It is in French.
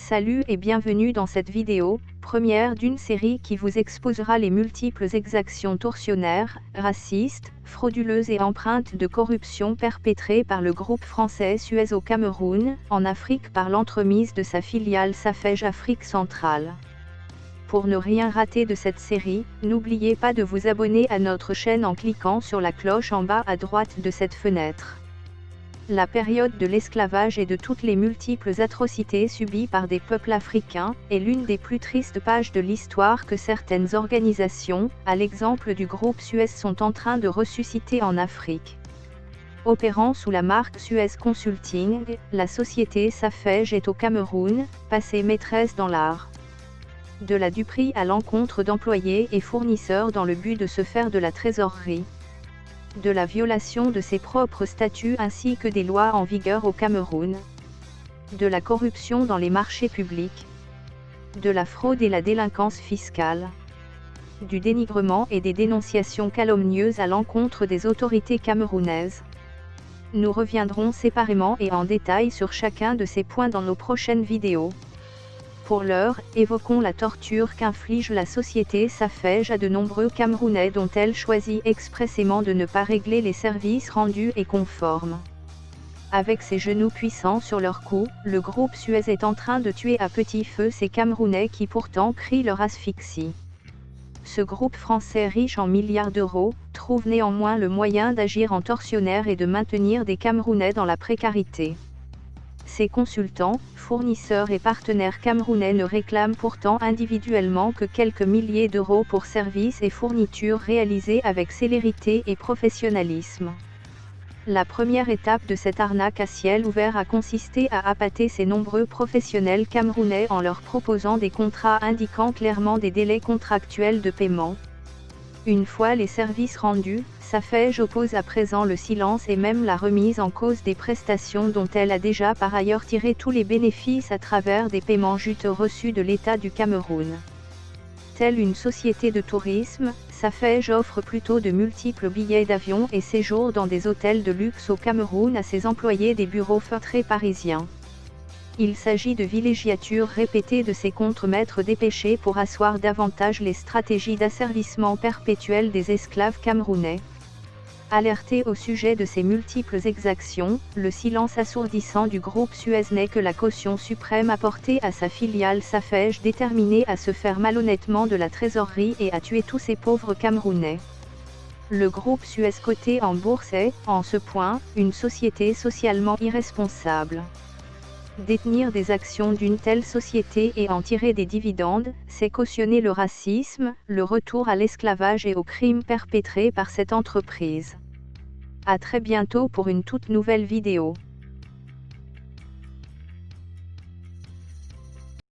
Salut et bienvenue dans cette vidéo, première d'une série qui vous exposera les multiples exactions tortionnaires, racistes, frauduleuses et empreintes de corruption perpétrées par le groupe français Suez au Cameroun, en Afrique par l'entremise de sa filiale Safej Afrique centrale. Pour ne rien rater de cette série, n'oubliez pas de vous abonner à notre chaîne en cliquant sur la cloche en bas à droite de cette fenêtre. La période de l'esclavage et de toutes les multiples atrocités subies par des peuples africains, est l'une des plus tristes pages de l'histoire que certaines organisations, à l'exemple du groupe Suez, sont en train de ressusciter en Afrique. Opérant sous la marque Suez Consulting, la société Safej est au Cameroun, passée maîtresse dans l'art de la duperie à l'encontre d'employés et fournisseurs dans le but de se faire de la trésorerie, de la violation de ses propres statuts ainsi que des lois en vigueur au Cameroun, de la corruption dans les marchés publics, de la fraude et la délinquance fiscale, du dénigrement et des dénonciations calomnieuses à l'encontre des autorités camerounaises. Nous reviendrons séparément et en détail sur chacun de ces points dans nos prochaines vidéos. Pour l'heure, évoquons la torture qu'inflige la société Safej à de nombreux Camerounais dont elle choisit expressément de ne pas régler les services rendus et conformes. Avec ses genoux puissants sur leur cou, le groupe Suez est en train de tuer à petit feu ces Camerounais qui pourtant crient leur asphyxie. Ce groupe français riche en milliards d'euros, trouve néanmoins le moyen d'agir en tortionnaire et de maintenir des Camerounais dans la précarité. Ces consultants, fournisseurs et partenaires camerounais ne réclament pourtant individuellement que quelques milliers d'euros pour services et fournitures réalisés avec célérité et professionnalisme. La première étape de cette arnaque à ciel ouvert a consisté à appâter ces nombreux professionnels camerounais en leur proposant des contrats indiquant clairement des délais contractuels de paiement. Une fois les services rendus, Safej oppose à présent le silence et même la remise en cause des prestations dont elle a déjà par ailleurs tiré tous les bénéfices à travers des paiements juteux reçus de l'État du Cameroun. Telle une société de tourisme, Safej offre plutôt de multiples billets d'avion et séjours dans des hôtels de luxe au Cameroun à ses employés des bureaux feutrés parisiens. Il s'agit de villégiatures répétées de ces contremaîtres dépêchés pour asseoir davantage les stratégies d'asservissement perpétuel des esclaves camerounais. Alerté au sujet de ces multiples exactions, le silence assourdissant du groupe Suez n'est que la caution suprême apportée à sa filiale Safej déterminée à se faire malhonnêtement de la trésorerie et à tuer tous ces pauvres Camerounais. Le groupe Suez coté en bourse est, en ce point, une société socialement irresponsable. Détenir des actions d'une telle société et en tirer des dividendes, c'est cautionner le racisme, le retour à l'esclavage et aux crimes perpétrés par cette entreprise. À très bientôt pour une toute nouvelle vidéo.